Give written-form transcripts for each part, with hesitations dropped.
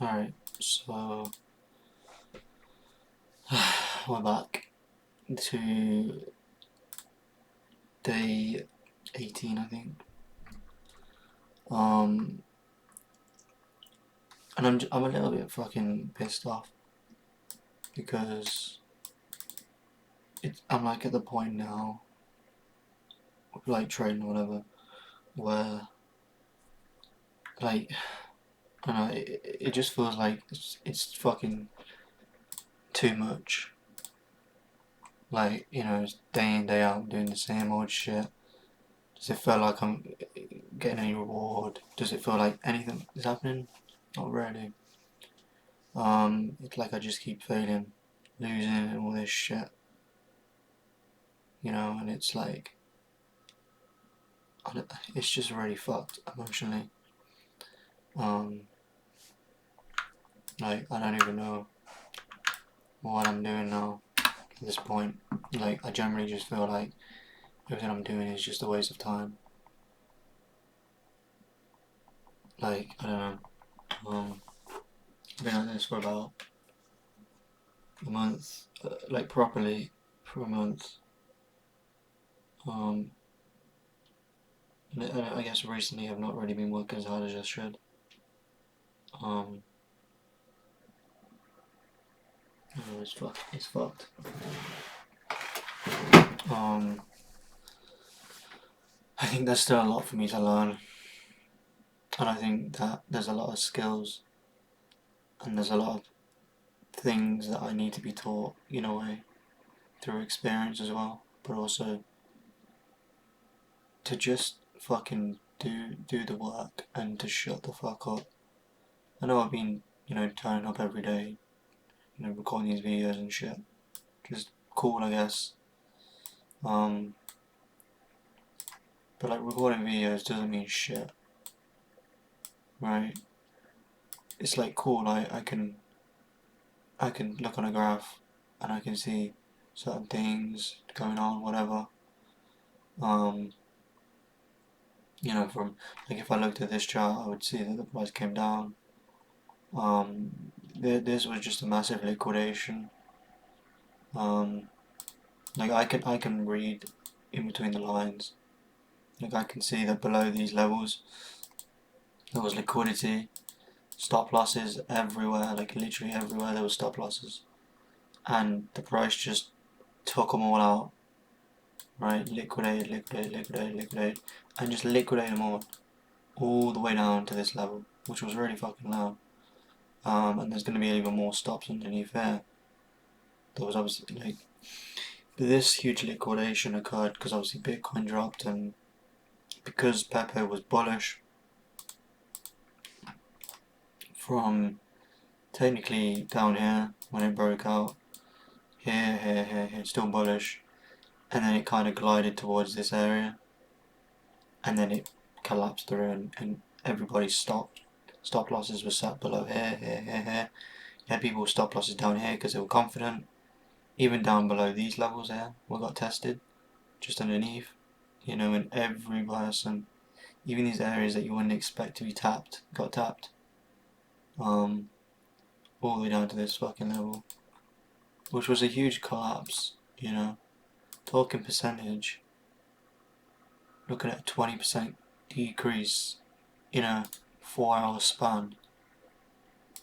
Alright, so we're back to day 18, I think. And I'm a little bit fucking pissed off because I'm like at the point now, like training or whatever, where like I don't know, it just feels like it's fucking too much. Like, you know, it's day in, day out doing the same old shit. Does it feel like I'm getting any reward? Does it feel like anything is happening? Not really. It's like I just keep failing, losing and all this shit, you know, and it's like, it's just really fucked emotionally. Um, like, I don't even know what I'm doing now at this point. Like, I generally just feel like everything I'm doing is just a waste of time. Like, I don't know. I've been at this for about a month, like properly for a month. Um, and I guess recently I've not really been working as hard as I should. Um, it's fucked. Um, I think there's still a lot for me to learn, and I think that there's a lot of skills and there's a lot of things that I need to be taught in a way through experience as well, but also to just fucking do the work and to shut the fuck up. I know I've been, you know, turning up every day, you know, recording these videos and shit. Just cool, I guess. Um, but like recording videos doesn't mean shit, right? It's like cool. I can look on a graph and I can see certain things going on, whatever. Um, you know, from like if I looked at this chart, I would see that the price came down. This was just a massive liquidation. Um, like I can read in between the lines. Like I can see that below these levels there was liquidity, stop losses everywhere, like literally everywhere there was stop losses, and the price just took them all out. Right, liquidate, and just liquidate them all the way down to this level, which was really fucking low. And there's going to be even more stops underneath there. There was obviously like this huge liquidation occurred because obviously Bitcoin dropped, and because Pepe was bullish from technically down here when it broke out, here, still bullish, and then it kind of glided towards this area, and then it collapsed through, and everybody stopped. Stop losses were set below here. You had people with stop losses down here because they were confident. Even down below these levels here, we got tested, just underneath. You know, and every person, even these areas that you wouldn't expect to be tapped, got tapped. All the way down to this fucking level, which was a huge collapse. You know, talking percentage, looking at a 20% decrease in a 4-hour span,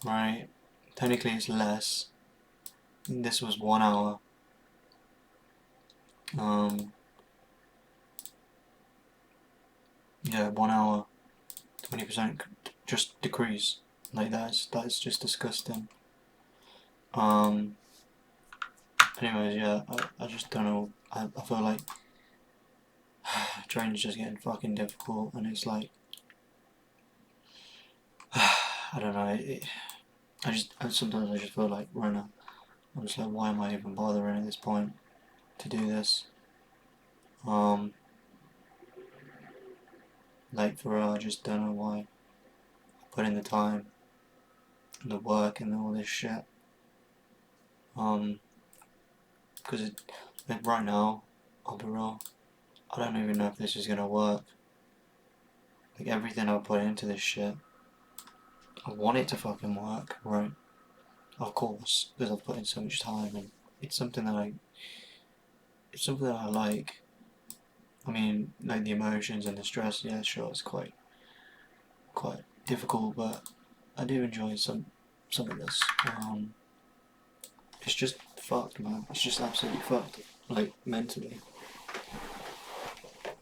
right? Technically, it's less. This was 1 hour. Yeah, 1 hour, 20% just decrease. Like that's just disgusting. Anyways, yeah, I just don't know. I feel like training's just getting fucking difficult, and it's like I don't know. Sometimes I just feel like runner. I'm just like, why am I even bothering at this point to do this? Like for real, I just don't know why I put in the time, and the work, and all this shit. Because like right now, I'll be real. I don't even know if this is gonna work. Like everything I put into this shit I want it to fucking work, right? Of course, because I've put in so much time, and it's something that I like. I mean, like the emotions and the stress, yeah, sure, it's quite difficult, but I do enjoy some of this. It's just fucked, man. It's just absolutely fucked, like mentally.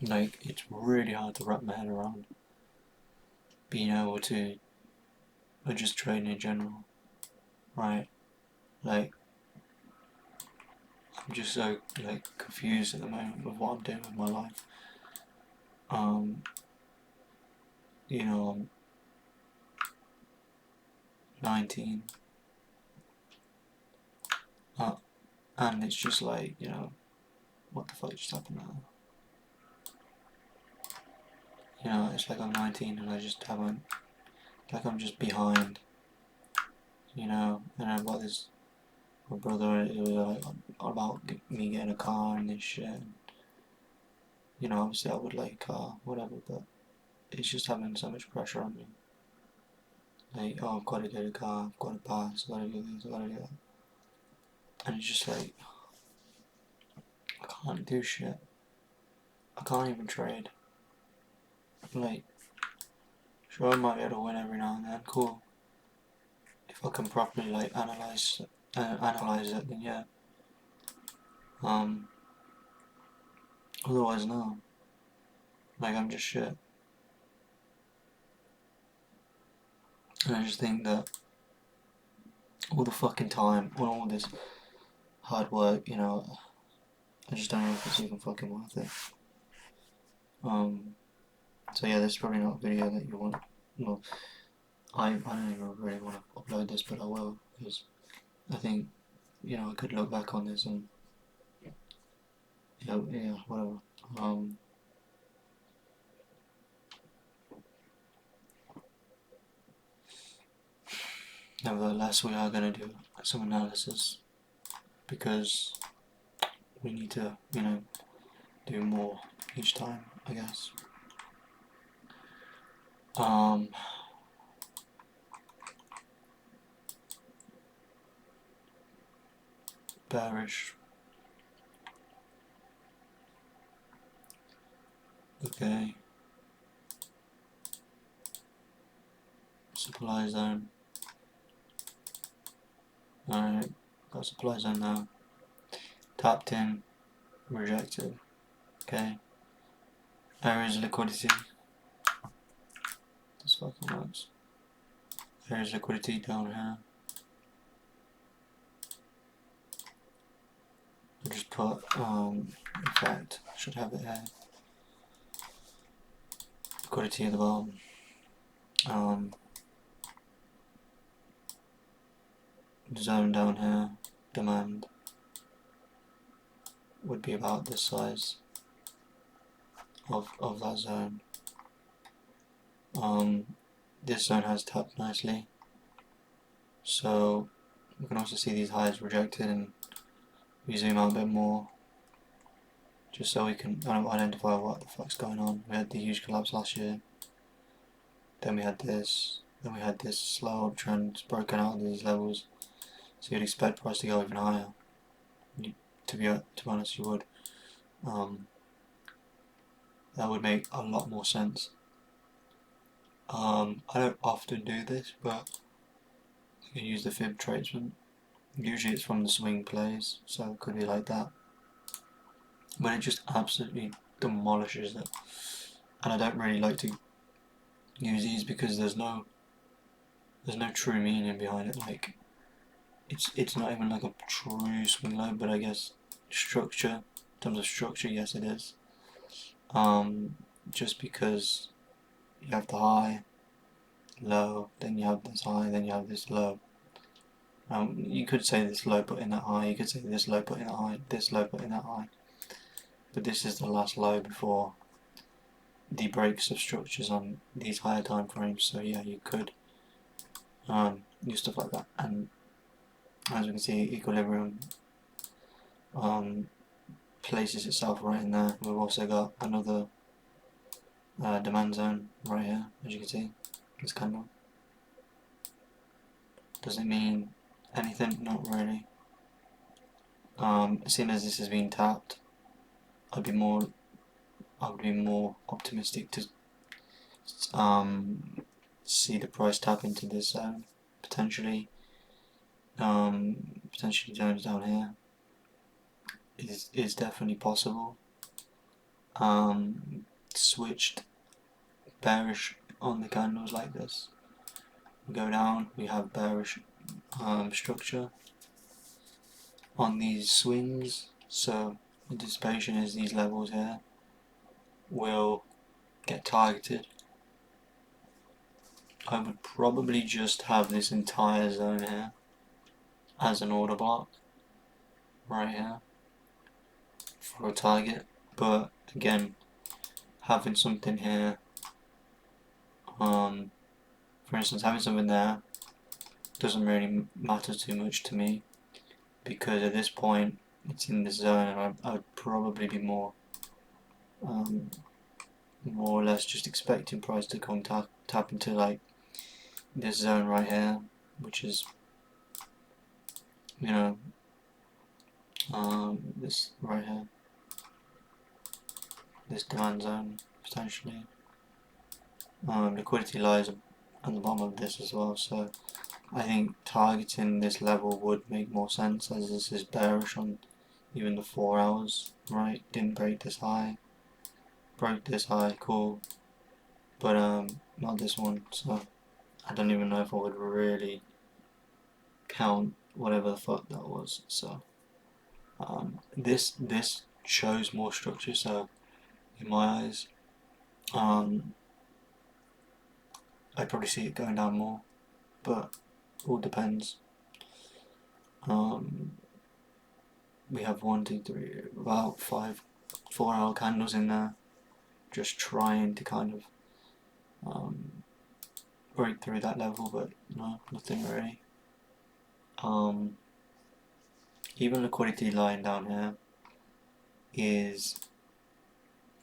Like it's really hard to wrap my head around being able to, or just trading in general, right? Like I'm just so like confused at the moment with what I'm doing with my life. Um, I'm 19, and it's just like, what the fuck just happened now? It's like I'm 19 and I just haven't, like I'm just behind, and I've got this, my brother, it was like about me getting a car and this shit, and, obviously I would like a car, whatever, but it's just having so much pressure on me. Like, oh, I've got to get a car, I've got to pass, I've got to do this, I've got to do that. And it's just like, I can't do shit. I can't even trade. Like, sure, I might be able to win every now and then, cool. If I can properly, like, analyze it, then yeah. Otherwise, no. Like, I'm just shit. And I just think that all the fucking time, all this hard work, I just don't know if it's even fucking worth it. So yeah, this is probably not a video that you want. Well, I don't even really want to upload this, but I will, because I think, I could look back on this and, yeah, whatever. Nevertheless, we are going to do some analysis, because we need to, do more each time, I guess. Bearish. Okay. Supply zone. Alright, got supply zone now. Tapped in, rejected. Okay. Areas of liquidity. This fucking works. Areas of liquidity down here. I'll just put, in fact, I should have it here. Liquidity at the bottom. Zone down here, demand, would be about this size of that zone. This zone has tapped nicely, so we can also see these highs rejected, and we zoom out a bit more just so we can identify what the fuck's going on. We had the huge collapse last year, then we had this slow uptrend broken out of these levels, so you'd expect price to go even higher. To be honest, you would. That would make a lot more sense. I don't often do this, but I can use the fib tradesman. Usually it's from the swing plays, so it could be like that. But it just absolutely demolishes it. And I don't really like to use these because there's no true meaning behind it. Like, it's not even like a true swing low, but I guess structure, in terms of structure, yes it is. Just because you have the high, low, then you have this high, then you have this low. You could say this low put in that high, you could say this low put in that high, this low put in that high. But this is the last low before the breaks of structures on these higher time frames, so yeah, you could use stuff like that. And as we can see, equilibrium places itself right in there. We've also got another demand zone right here, as you can see, this candle. Does it mean anything? Not really. Seeing as this has been tapped, I would be more optimistic to see the price tap into this zone, potentially zones down here is definitely possible. Switched bearish on the candles like this. We go down, we have bearish structure on these swings, so anticipation is these levels here will get targeted. I would probably just have this entire zone here as an order block right here for a target, but again, having something here, for instance, having something there doesn't really matter too much to me, because at this point it's in this zone, and I would probably be more or less just expecting price to come tap into like this zone right here, which is, you know, this right here, this demand zone potentially. Liquidity lies at the bottom of this as well, so I think targeting this level would make more sense, as this is bearish on even the 4 hours, right? Didn't break this high, broke this high, cool, but not this one, so I don't even know if I would really count whatever the fuck that was. So this shows more structure, so in my eyes I'd probably see it going down more, but all depends. We have 1, 2, 3, about 5 4-hour candles in there, just trying to kind of break through that level, but no, nothing really. Even liquidity lying down here is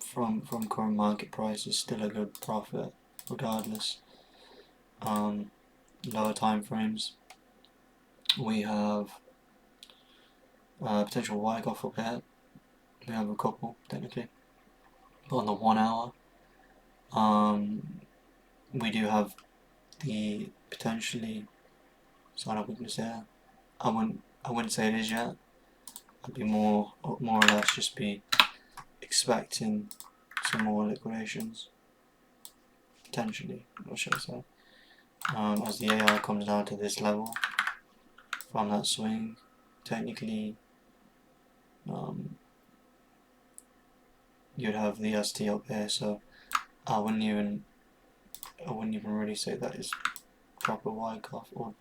from current market price is still a good profit regardless. Lower time frames, we have potential Wyckoff up here. We have a couple technically, but on the 1 hour we do have the potentially sign up weakness there. I wouldn't say it is yet. I'd be more or less just be expecting some more liquidations potentially. What should I say? As the AR comes down to this level from that swing, technically you'd have the ST up here, so I wouldn't even really say that is proper Wyckoff or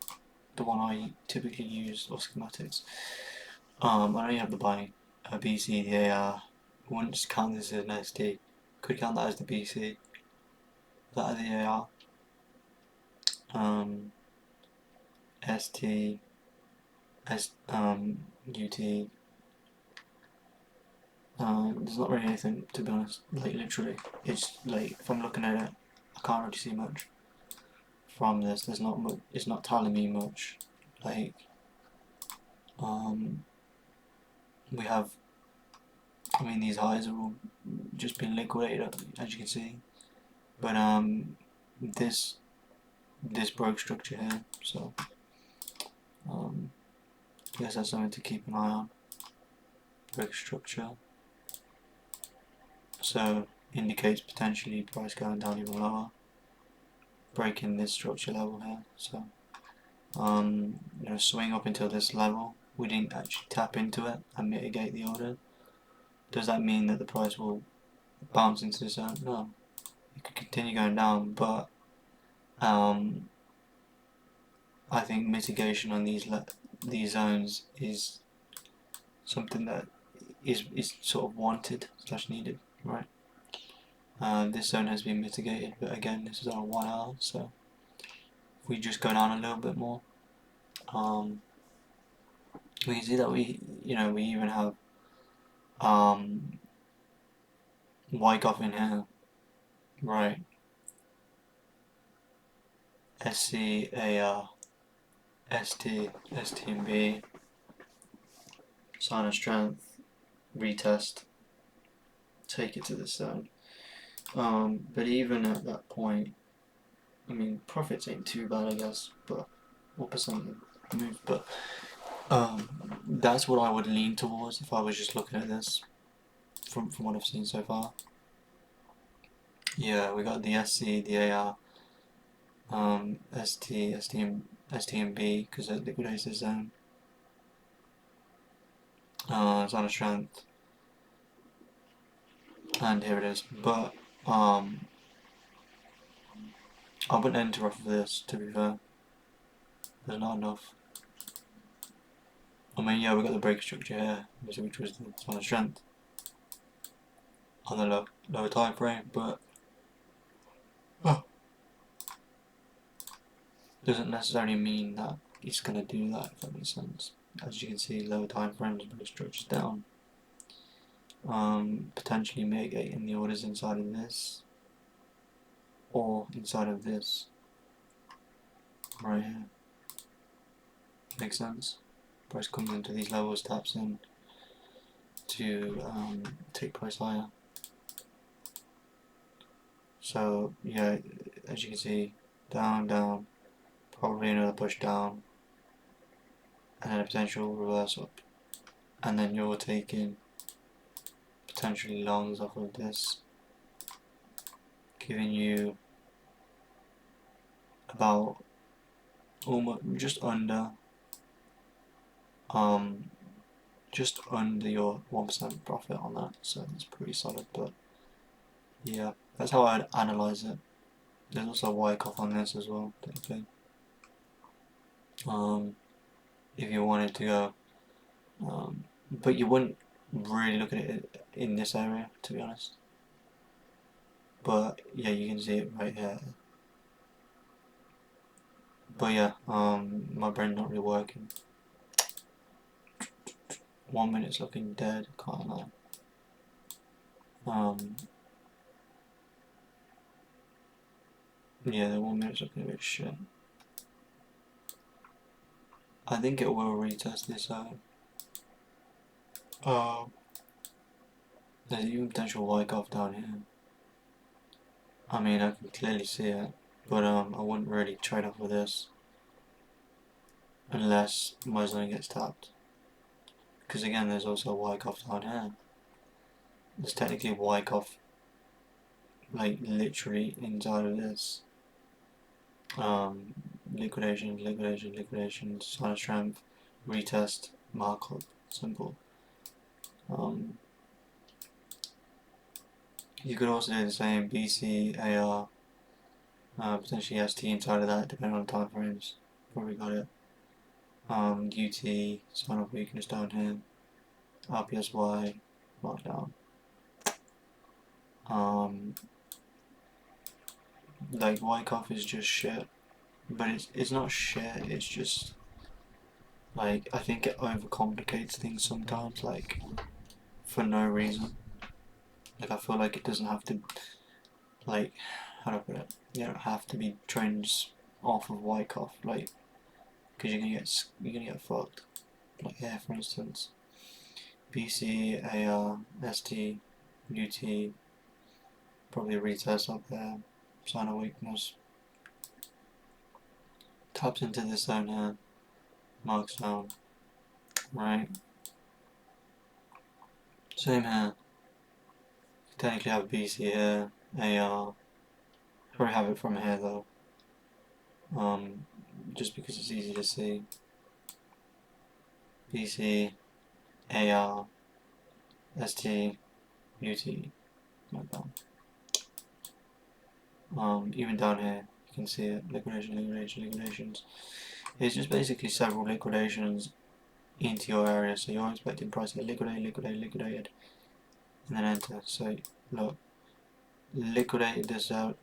the one I typically use or schematics. I know you have the buying BC, the AR. Wouldn't just count this as an ST. Could count that as the BC. That is the AR. ST, UT. There's not really anything, to be honest. Like literally, it's like if I'm looking at it, I can't really see much from this. There's not much. It's not telling me much. Like, we have. I mean, these highs are all just been liquidated, as you can see. But this broke structure here, so I guess that's something to keep an eye on. Break structure, so indicates potentially price going down even lower. Breaking this structure level here, so you know, swing up until this level. We didn't actually tap into it and mitigate the order. Does that mean that the price will bounce into the zone? No, it could continue going down, but I think mitigation on these zones is something that is sort of wanted / needed, right? This zone has been mitigated, but again, this is on a 1 hour, so if we just go down a little bit more, we can see that we even have Wyckoff in here, right? SC, AR, ST, STMB, sign of strength, retest, take it to the zone. But even at that point, I mean, profits ain't too bad, I guess, but 1% move, but that's what I would lean towards if I was just looking at this from what I've seen so far. Yeah, we got the SC, the AR, ST, STMB, because it liquidates the zone. It's on a strength, and here it is. But I wouldn't enter off of this, to be fair. There's not enough. I mean, yeah, we got the break structure here, which was the on a strength on the lower time frame, but doesn't necessarily mean that it's going to do that, if that makes sense. As you can see, lower time frames, break structure's down. Potentially mitigating the orders inside of this, or inside of this, right here. Makes sense? Price comes into these levels, taps in to take price higher. So yeah, as you can see, down, down, probably another push down, and then a potential reverse up, and then you're taking potentially longs off of this, giving you about almost just under your 1% profit on that, so it's pretty solid. But yeah, that's how I'd analyze it. There's also a Wyckoff on this as well, technically. If you wanted to go, but you wouldn't really look at it in this area, to be honest. But yeah, you can see it right here. But yeah, my brain's not really working. 1 minute's looking dead, can't lie. Yeah, the 1 minute's looking a bit shit. I think it will retest this out. There's even potential Wyckoff down here. I mean, I can clearly see it, but I wouldn't really trade off with this unless my zone gets tapped. Because again, there's also a Wyckoff down here. There's technically a Wyckoff, like literally inside of this. Liquidation, liquidation, liquidation, sign of strength, retest, markup, simple. You could also do the same BC, AR, potentially ST inside of that, depending on time frames. Probably got it. UT, sign of weakness down here. RPSY, markdown. Like Wyckoff is just shit, but it's not shit. It's just like I think it overcomplicates things sometimes, like for no reason. Like I feel like it doesn't have to, like, how do I put it? You don't have to be trends off of Wyckoff, like, because you're gonna get fucked. Like here, for instance, BC, AR, ST, UT, probably a retest up there, sign of weakness. Taps into this zone here, marks down, right? Same here. Technically have BC here, AR. Probably have it from here though. Just because it's easy to see. BC, AR, ST, UT, like that. Even down here, you can see it. Liquidation, liquidation, liquidations. It's just basically several liquidations into your area, so you're expecting price to get liquidated, liquidated, liquidated, and then enter. So look, liquidated this zone,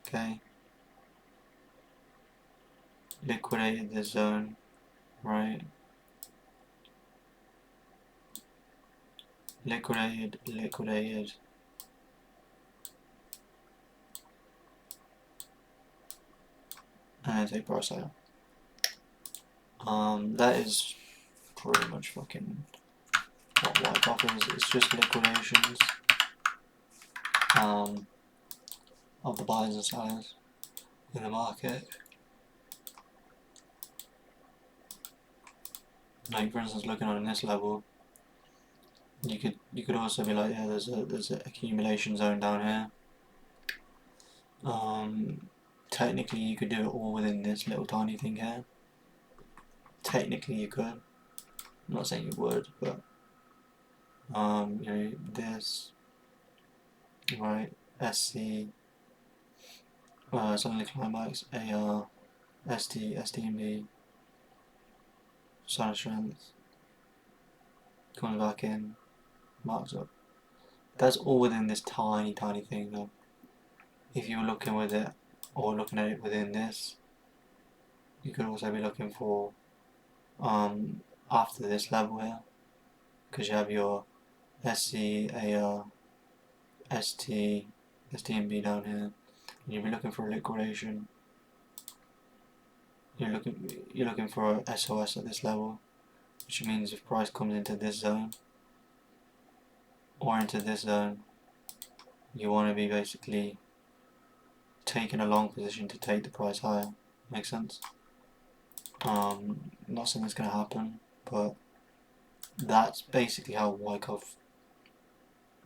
okay. Liquidated this zone, right. Liquidated, liquidated. And then take price out. That is pretty much fucking what Wyckoff is. It's just liquidations of the buyers and sellers in the market. Like for instance, looking on this level, you could also be like, yeah, there's an accumulation zone down here. Technically you could do it all within this little tiny thing here. Technically you could. I'm not saying you would, but you know, this, right, SC, suddenly climax, AR, ST, STMB, Sonic Strength, coming back in, marks up. That's all within this tiny thing though. If you were looking with it, or looking at it within this, you could also be looking for after this level here, because you have your SC, AR, ST, STMB down here, and you'll be looking for a liquidation. You're looking for a SOS at this level, which means if price comes into this zone or into this zone, you want to be basically taking a long position to take the price higher. Make sense? Not saying that's going to happen, but that's basically how Wyckoff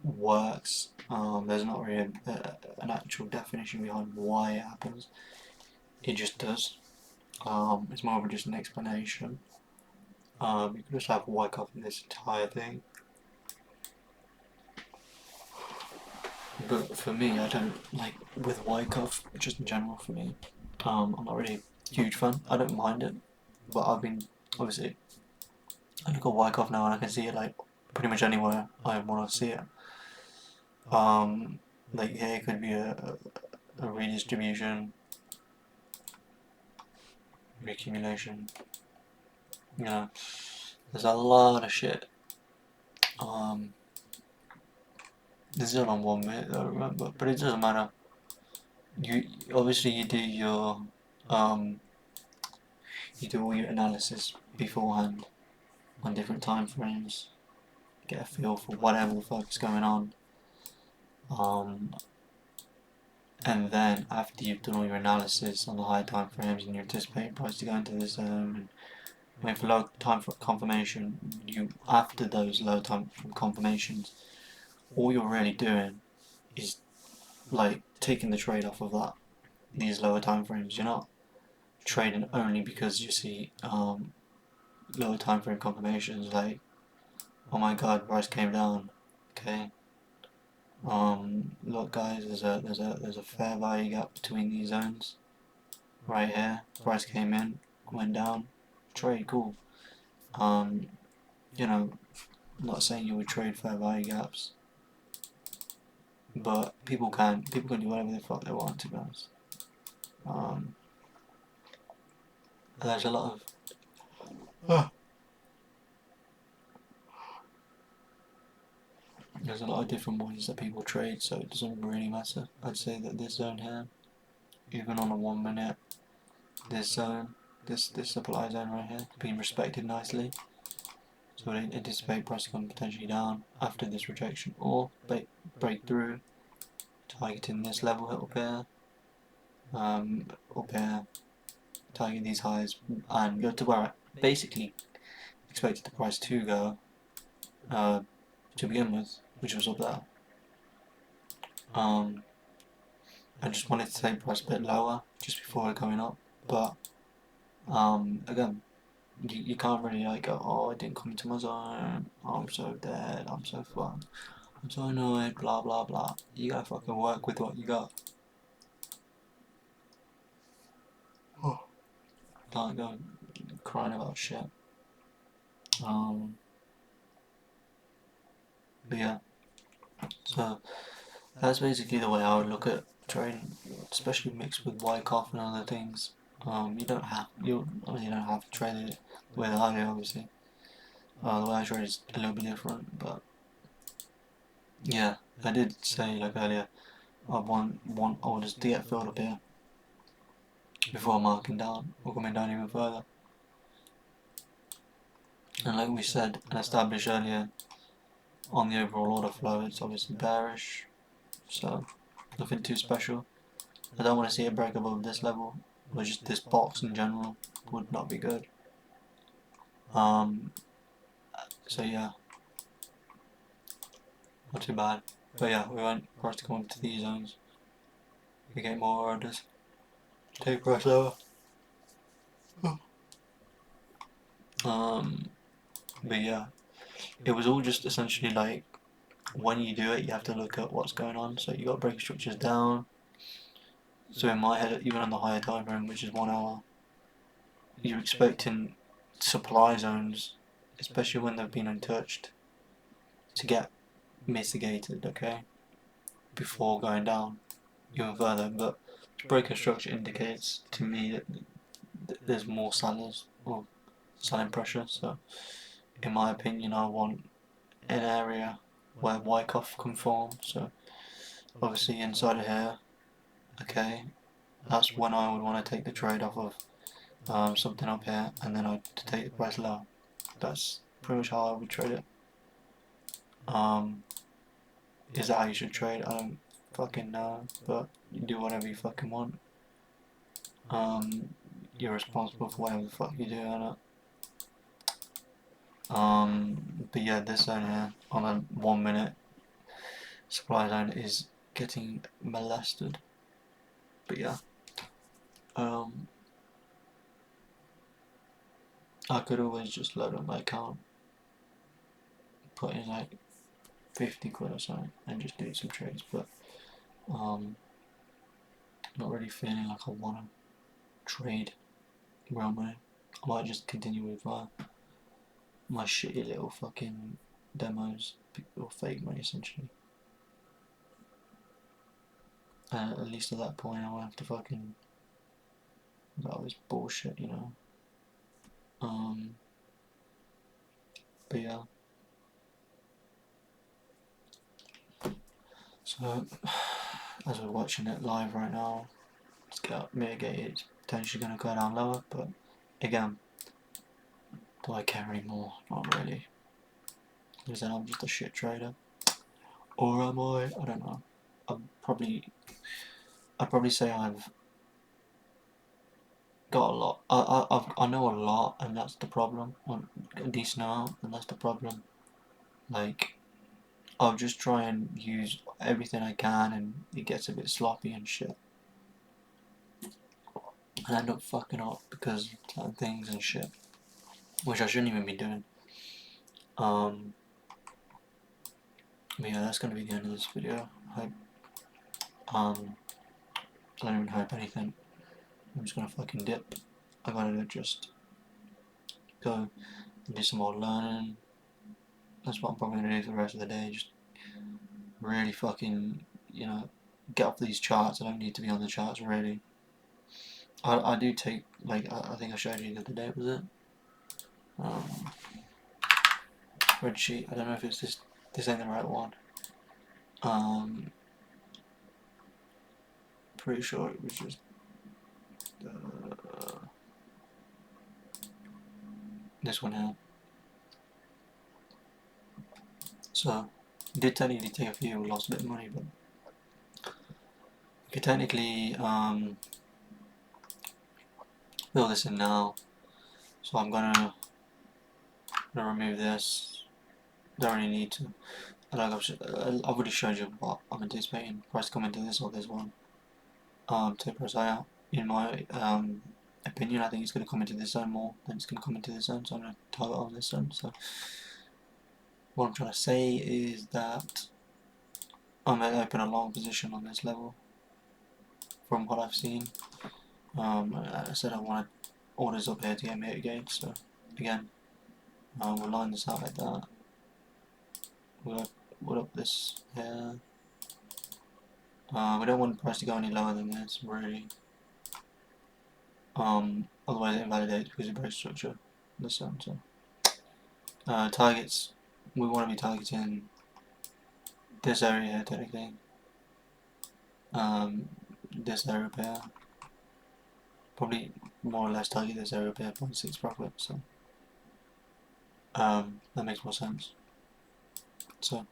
works. There's not really an actual definition behind why it happens. It just does. It's more of just an explanation. You could just have Wyckoff in this entire thing. But for me, I don't like with Wyckoff, just in general for me. I'm not really a huge fan. I don't mind it, but I've been obviously. I look at Wyckoff now and I can see it like pretty much anywhere I want to see it. Like here it could be a redistribution, reaccumulation. You know, there's a lot of shit. This is on 1 minute though, remember, but it doesn't matter. You obviously you do your you do all your analysis beforehand on different time frames, get a feel for whatever the fuck is going on. And then after you've done all your analysis on the high time frames and you anticipate price to go into the zone and wait for low time for confirmation, after those low time confirmations, all you're really doing is like taking the trade off of these lower time frames. You're not trading only because you see lower time frame confirmations like, oh my god, price came down. Okay. Look guys, there's a fair value gap between these zones. Right here, price came in, went down, trade, cool. You know, I'm not saying you would trade fair value gaps, but people can do whatever the fuck they want, to be honest. There's a lot of there's a lot of different ways that people trade, so it doesn't really matter. I'd say that this zone here, even on a 1 minute, this zone, this supply zone right here, being respected nicely. So we anticipate price to come potentially down after this rejection or break through, targeting this level up here, target these highs and go to where I basically expected the price to go to begin with, which was up there. I just wanted to take price a bit lower just before going up, but again, you can't really like go, oh, it didn't come into my zone, oh, I'm so dead, I'm so fucked, I'm so annoyed, blah blah blah. You gotta fucking work with what you got. Oh. Can't go crying about shit. But yeah, so that's basically the way I would look at trading, especially mixed with Wyckoff and other things. You don't have to trade it the way that I do, obviously. The way I trade is a little bit different, but yeah, I did say like earlier, I want orders to get filled up here before marking down or coming down even further. And like we said and established earlier, on the overall order flow it's obviously bearish, so nothing too special. I don't want to see it break above this level, or just this box in general would not be good. So yeah, not too bad. But yeah, we went for us to come into these zones. We get more orders. Take price lower. But yeah, it was all just essentially like, when you do it, you have to look at what's going on. So you got break structures down. So in my head, even on the higher time frame, which is 1 hour, you're expecting supply zones, especially when they've been untouched, to get mitigated, okay, before going down even further. But breaker structure indicates to me that there's more sellers or selling pressure. So in my opinion, I want an area where Wyckoff can form. So obviously inside of here, okay, that's when I would want to take the trade off of something up here, and then I'd take the price low. That's pretty much how I would trade it. Is that how you should trade? I don't fucking know, but you do whatever you fucking want. You're responsible for whatever the fuck you do, innit? But yeah, this zone here on a 1 minute supply zone is getting molested. But yeah, I could always just load up my account, put in like 50 quid or something, and just do some trades. But not really feeling like I want to trade real money. I might just continue with my shitty little fucking demos or fake money essentially. At least at that point I won't have to fucking about this bullshit, you know. But yeah. So as we're watching it live right now, it's got mitigated. It's potentially gonna go down lower, but again, do I care anymore? Not really. Because then I'm just a shit trader. Or am I? I don't know. I'd probably say I've got a lot. I know a lot, and that's the problem. A decent amount, and that's the problem. Like, I'll just try and use everything I can, and it gets a bit sloppy and shit. And I end up fucking up because of certain things and shit, which I shouldn't even be doing. But yeah, that's gonna be the end of this video. I hope. I don't even hope anything. I'm just gonna fucking dip. I gotta just go and do some more learning. That's what I'm probably gonna do for the rest of the day. Just really fucking, you know, get off these charts. I don't need to be on the charts really. I do take, like, I think I showed you the other day, was it? Spreadsheet. I don't know if it's this ain't the right one. Pretty sure it was just this one here. So did technically take a few, lost a bit of money, but you could technically fill this in now. So I'm gonna remove this. Don't really need to. Like I've already showed you what I'm anticipating. Price come into this or this one. To press higher. In my opinion, I think it's going to come into this zone more than it's going to come into this zone. So I'm going to target on this zone. So what I'm trying to say is that I'm going to open a long position on this level. From what I've seen, I said I wanted orders up here to get mitigated. So again, we'll line this out like that. We'll up this here. We don't want the price to go any lower than this, really. Otherwise it invalidates because it breaks structure. This one, so. Targets, we want to be targeting this area here, technically. This area up here. Probably more or less target this area up here, 0.6 profit, so. That makes more sense. So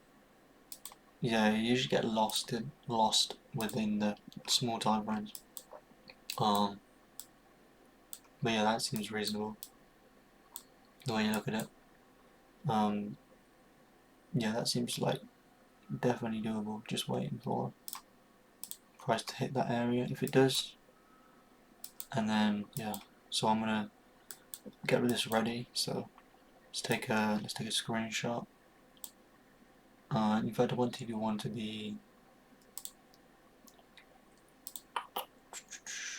yeah, you usually get lost within the small time frames. But yeah, that seems reasonable the way you look at it. Yeah, that seems like definitely doable. Just waiting for price to hit that area if it does, and then yeah. So I'm gonna get this ready. So let's take a screenshot. In fact, I want TP1 to be.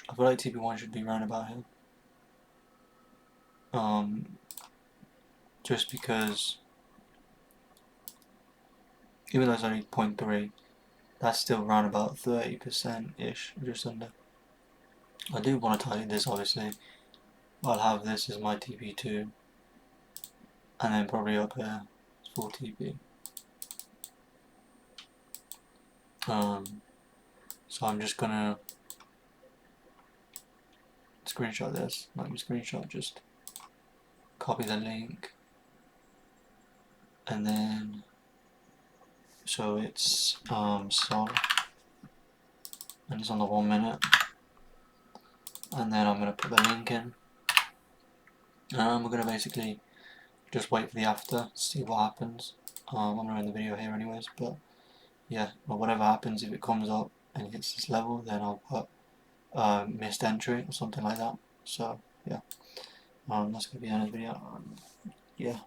I feel like TP1 should be around about here. Just because even though it's only 0.3, that's still around about 30% ish, just under. I do want to target this obviously. I'll have this as my TP2, and then probably up here full TP. So I'm just gonna screenshot this. Let me screenshot, just copy the link, and then so it's Sol, and it's on the 1 minute, and then I'm gonna put the link in. We're gonna basically just wait for the after, see what happens. I'm gonna end the video here anyways, but yeah, well, whatever happens, if it comes up and hits this level, then I'll put missed entry or something like that. So yeah, that's gonna be the end of the video. Yeah.